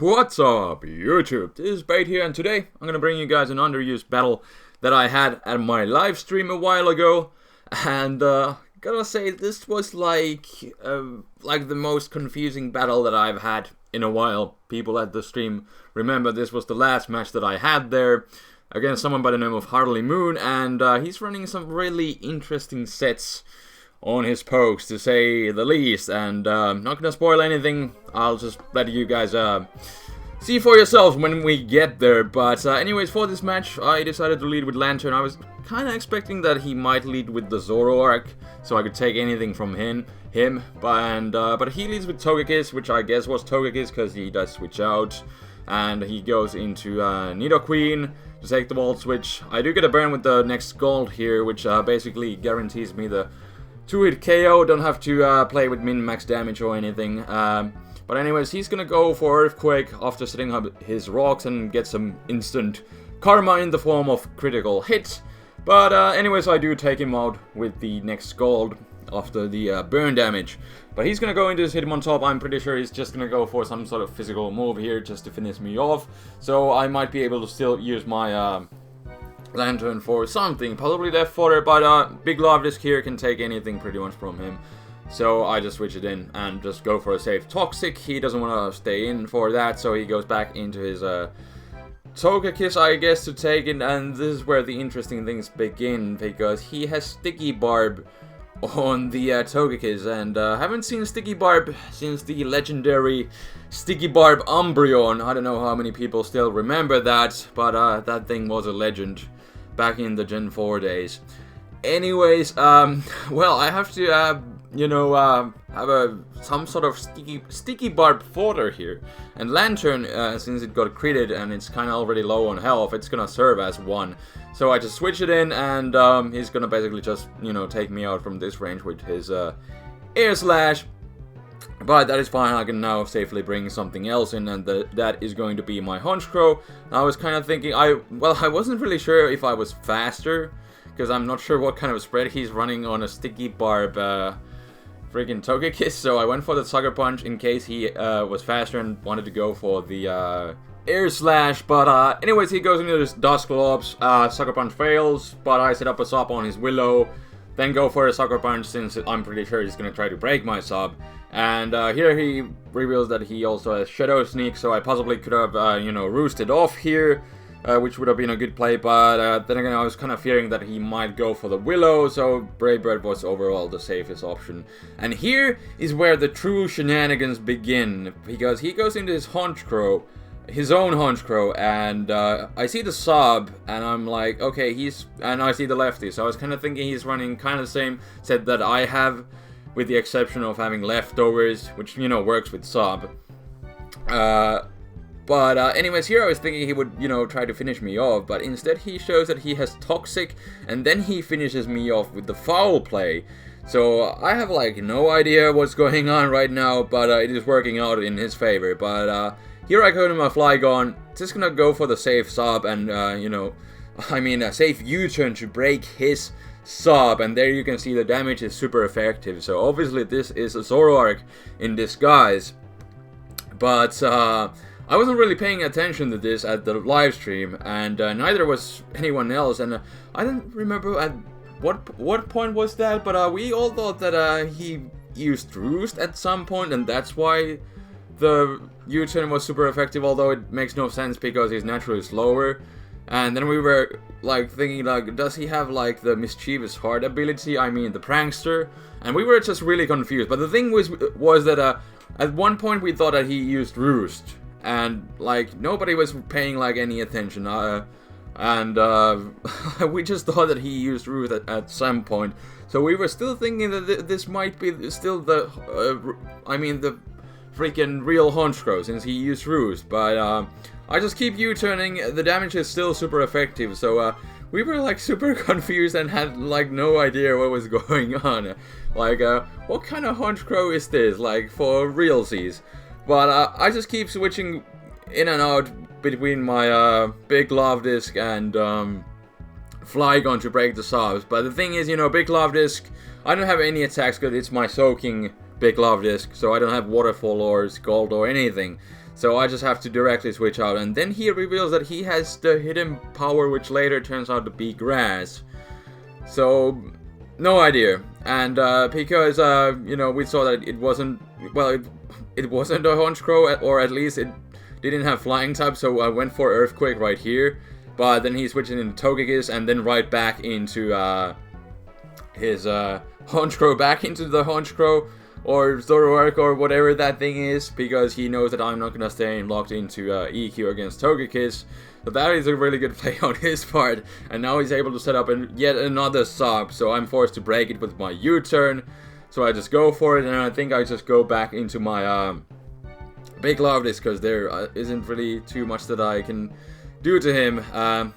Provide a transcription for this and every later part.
What's up, YouTube? This is Spade here, and today I'm gonna bring you guys an underused battle that I had at my live stream a while ago. And gotta say, this was like the most confusing battle that I've had in a while. People at the stream remember this was the last match that I had there against someone by the name of Harley Moon, and he's running some really interesting sets on his pokes, to say the least, and not gonna spoil anything. I'll just let you guys see for yourselves when we get there. But anyways, for this match, I decided to lead with Lantern. I was kind of expecting that he might lead with the Zoroark, so I could take anything from him. But he leads with Togekiss, which I guess was Togekiss because he does switch out, and he goes into Nidoqueen to take the Volt Switch. I do get a burn with the next gold here, which basically guarantees me the 2-hit KO, don't have to play with min-max damage or anything. But anyways, he's gonna go for Earthquake after setting up his rocks and get some instant karma in the form of critical hits. But anyways, I do take him out with the next gold after the burn damage. But he's gonna go into his Hitmontop. I'm pretty sure he's just gonna go for some sort of physical move here just to finish me off. So I might be able to still use my Lantern for something, probably Death Fodder, but Big Love Disc here can take anything pretty much from him. So I just switch it in and just go for a safe Toxic. He doesn't want to stay in for that, so he goes back into his Togekiss, I guess, to take it. And this is where the interesting things begin, because he has Sticky Barb on the Togekiss, and haven't seen Sticky Barb since the legendary Sticky Barb Umbreon. I don't know how many people still remember that, but that thing was a legend back in the Gen 4 days. Anyways, well, I have to, have some sort of sticky barb fodder here. And Lantern, since it got critted and it's kind of already low on health, it's gonna serve as one. So I just switch it in, and he's gonna basically just, take me out from this range with his Air Slash. But that is fine, I can now safely bring something else in, and that is going to be my Honchkrow. I was kind of thinking, I wasn't really sure if I was faster, because I'm not sure what kind of spread he's running on a Sticky Barb freaking Togekiss, so I went for the Sucker Punch in case he was faster and wanted to go for the Air Slash. But anyways, he goes into this Dusclops, Sucker Punch fails, but I set up a sub on his Willow, then go for a Sucker Punch since I'm pretty sure he's going to try to break my sub. And here he reveals that he also has Shadow Sneak, so I possibly could have, roosted off here, which would have been a good play. But then again, I was kind of fearing that he might go for the Willow, so Brave Bird was overall the safest option. And here is where the true shenanigans begin, because he goes into his Honchkrow, his own Honchkrow, and I see the sub, and I'm like, okay, and I see the lefty, so I was kind of thinking he's running kind of the same set that I have, with the exception of having leftovers, which, works with sub. But anyways, here I was thinking he would, try to finish me off, but instead he shows that he has Toxic, and then he finishes me off with the Foul Play. So I have, no idea what's going on right now, but it is working out in his favor. But here I go to my Flygon, just gonna go for the safe sub, and, a safe U-turn to break his sub, and there you can see the damage is super effective. So obviously this is a Zoroark in disguise, but I wasn't really paying attention to this at the live stream, and neither was anyone else, and I don't remember at what point was that, but we all thought that he used Roost at some point, and that's why the U-turn was super effective, although it makes no sense because he's naturally slower. And then we were thinking, does he have the Mischievous Heart ability, the Prankster? And we were just really confused. But the thing was that at one point we thought that he used Roost, and nobody was paying any attention, and we just thought that he used Roost at some point. So we were still thinking that this might be still the the freaking real Honchkrow, since he used Roost. But I just keep U-turning, the damage is still super effective, so we were super confused and had no idea what was going on. What kind of Honchkrow is this, for realsies? But I just keep switching in and out between my Big Love Disc and Flygon to break the subs. But the thing is, Big Love Disc, I don't have any attacks because it's my soaking Big Love Disc, so I don't have Waterfall or Scald or anything. So I just have to directly switch out. And then he reveals that he has the hidden power, which later turns out to be grass. So, no idea. And because, you know, we saw that it wasn't, well, it wasn't a Honchkrow, or at least it didn't have flying type, so I went for Earthquake right here. But then he switched into Togekiss, and then right back into his Honchkrow, back into the Honchkrow, or Zoroark, or whatever that thing is, because he knows that I'm not gonna stay locked into EQ against Togekiss. So that is a really good play on his part, and now he's able to set up yet another sub, so I'm forced to break it with my U-turn. So I just go for it, and I think I just go back into my Big Love Disc, because there isn't really too much that I can do to him.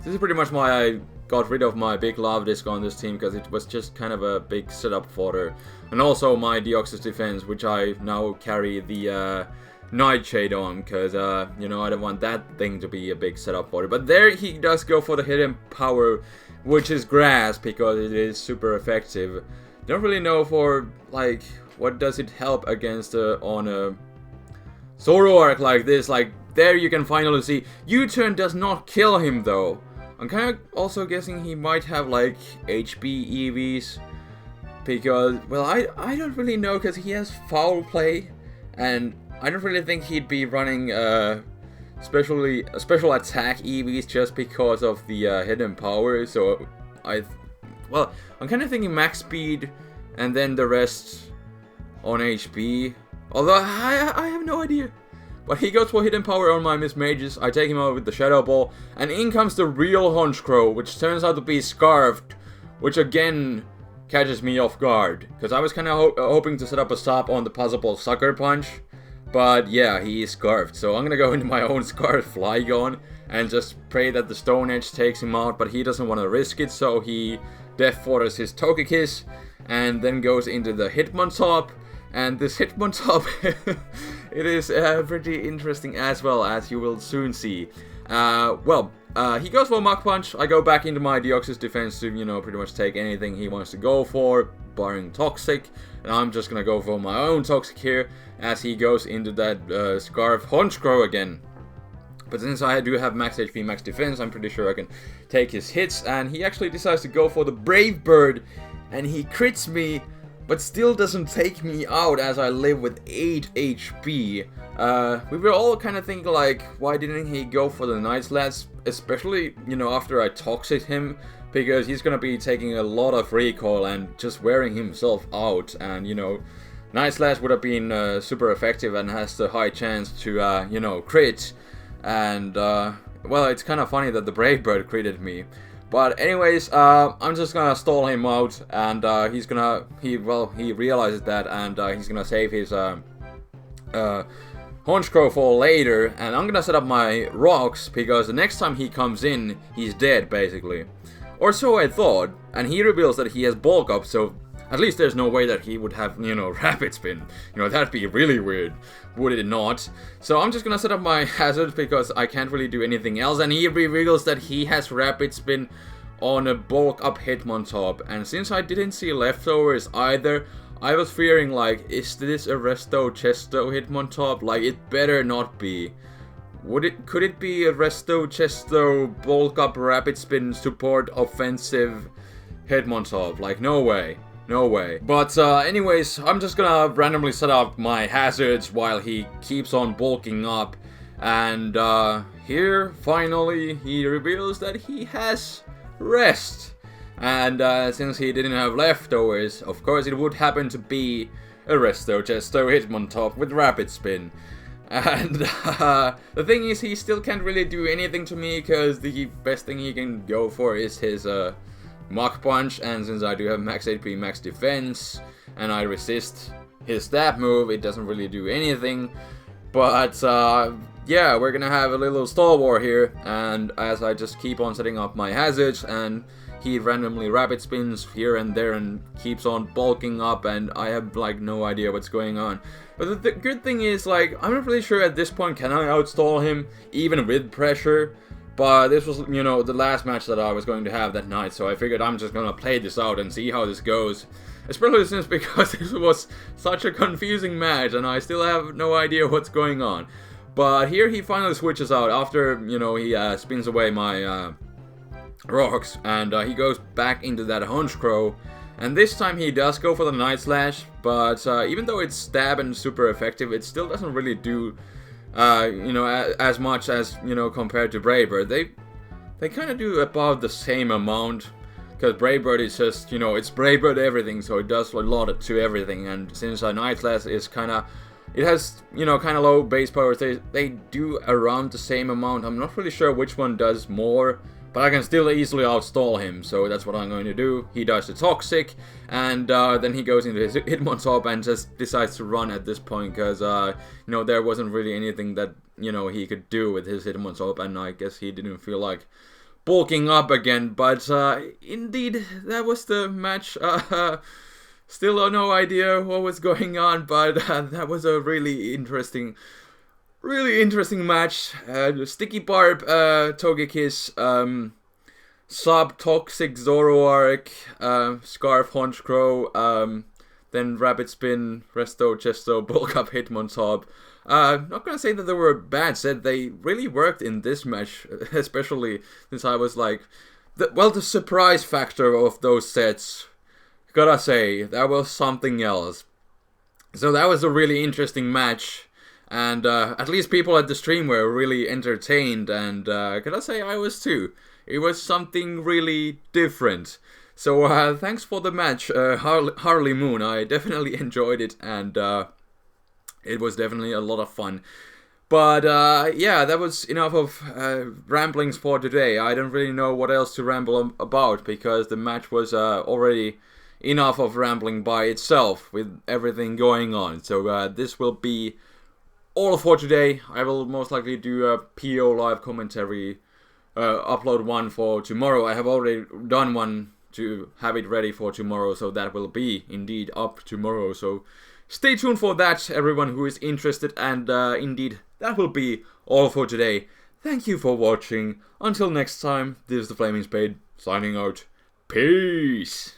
This is pretty much why I got rid of my Big Love Disc on this team, because it was just kind of a big setup fodder. And also my Deoxys Defense, which I now carry the Nightshade on, because, you know, I don't want that thing to be a big setup fodder. But there he does go for the hidden power, which is Grass, because it is super effective. Don't really know for, like, what does it help against on a Zoroark like this. Like, there you can finally see U-turn does not kill him, though. I'm kind of also guessing he might have, like, HP EVs, because, well, I don't really know, because he has Foul Play, and I don't really think he'd be running special attack EVs just because of the hidden power. So I'm kind of thinking max speed and then the rest on HP. Although I have no idea. But he goes for hidden power on my Miss Mages. I take him out with the Shadow Ball, and in comes the real Honchkrow, which turns out to be Scarfed, which again catches me off guard, because I was kind of hoping to set up a stop on the possible Sucker Punch. But yeah, he is Scarfed, so I'm gonna go into my own Scarfed Flygon and just pray that the Stone Edge takes him out, but he doesn't want to risk it, so he Death Forders his Togekiss, and then goes into the Hitmontop, and this Hitmontop, it is pretty interesting as well, as you will soon see. He goes for Mach Punch. I go back into my Deoxys Defense to, you know, pretty much take anything he wants to go for, barring Toxic. And I'm just gonna go for my own Toxic here, as he goes into that Scarf Honchkrow again. But since I do have max HP, max defense, I'm pretty sure I can take his hits. And he actually decides to go for the Brave Bird, and he crits me, but still doesn't take me out, as I live with 8 HP. We were all kind of thinking, like, why didn't he go for the Night Slash, especially, you know, after I Toxic him, because he's gonna be taking a lot of recoil and just wearing himself out, and, you know, Night Slash would have been super effective and has the high chance to, you know, crit, and, well, it's kind of funny that the Brave Bird critted me. But anyways, I'm just gonna stall him out, and he realizes that, and he's gonna save his Honchkrow for later, and I'm gonna set up my rocks, because the next time he comes in, he's dead, basically. Or so I thought, and he reveals that he has bulk up, so at least there's no way that he would have, you know, Rapid Spin. You know, that'd be really weird, would it not? So I'm just gonna set up my hazards, because I can't really do anything else, and he reveals that he has Rapid Spin on a bulk up Hitmontop, and since I didn't see leftovers either, I was fearing, like, is this a Resto Chesto Hitmontop? Like, it better not be. Could it be a Resto Chesto bulk up Rapid Spin support offensive Hitmontop? Like, no way. No way. But anyways, I'm just gonna randomly set up my hazards while he keeps on bulking up. And here, finally, he reveals that he has Rest. And since he didn't have leftovers, of course it would happen to be a Resto Chesto Hitmontop with Rapid Spin. And the thing is, he still can't really do anything to me, because the best thing he can go for is his Mach Punch, and since I do have max HP, max defense, and I resist his stab move, it doesn't really do anything. But yeah, we're gonna have a little stall war here, and as I just keep on setting up my hazards, and he randomly Rapid Spins here and there and keeps on bulking up, and I have, like, no idea what's going on. But the good thing is, like, I'm not really sure at this point can I outstall him, even with pressure. But this was, you know, the last match that I was going to have that night, so I figured I'm just gonna play this out and see how this goes. Especially since, because this was such a confusing match, and I still have no idea what's going on. But here he finally switches out after, you know, he spins away my rocks, and he goes back into that Honchkrow. And this time he does go for the Night Slash, but even though it's stab and super effective, it still doesn't really do, you know, as much as, you know, compared to Brave Bird. They kind of do about the same amount, because Brave Bird is just, you know, it's Brave Bird everything, so it does a lot to everything. And since Night Slash is kind of, it has, you know, kind of low base power, they do around the same amount. I'm not really sure which one does more, but I can still easily outstall him, so that's what I'm going to do. He does the Toxic, and then he goes into his Hitmontop and just decides to run at this point, because, you know, there wasn't really anything that, you know, he could do with his Hitmontop, and I guess he didn't feel like bulking up again. But, indeed, that was the match. Still no idea what was going on, but that was a really interesting match. Sticky Barb, Togekiss, Sub Toxic Zoroark, Scarf Honchkrow, then Rapid Spin, Resto, Chesto, Bulk Up Hitmontop. Not gonna say that they were a bad set, they really worked in this match, especially since I was like, the surprise factor of those sets, gotta say, that was something else. So that was a really interesting match. And at least people at the stream were really entertained, and gotta say I was too. It was something really different. So thanks for the match, Harley Moon. I definitely enjoyed it, and it was definitely a lot of fun. But yeah, that was enough of ramblings for today. I don't really know what else to ramble about, because the match was already enough of rambling by itself with everything going on. So this will be all for today. I will most likely do a PO live commentary, upload one for tomorrow. I have already done one to have it ready for tomorrow, so that will be indeed up tomorrow. So stay tuned for that, everyone who is interested, and indeed, that will be all for today. Thank you for watching. Until next time, this is TheFlamingSpade signing out. Peace!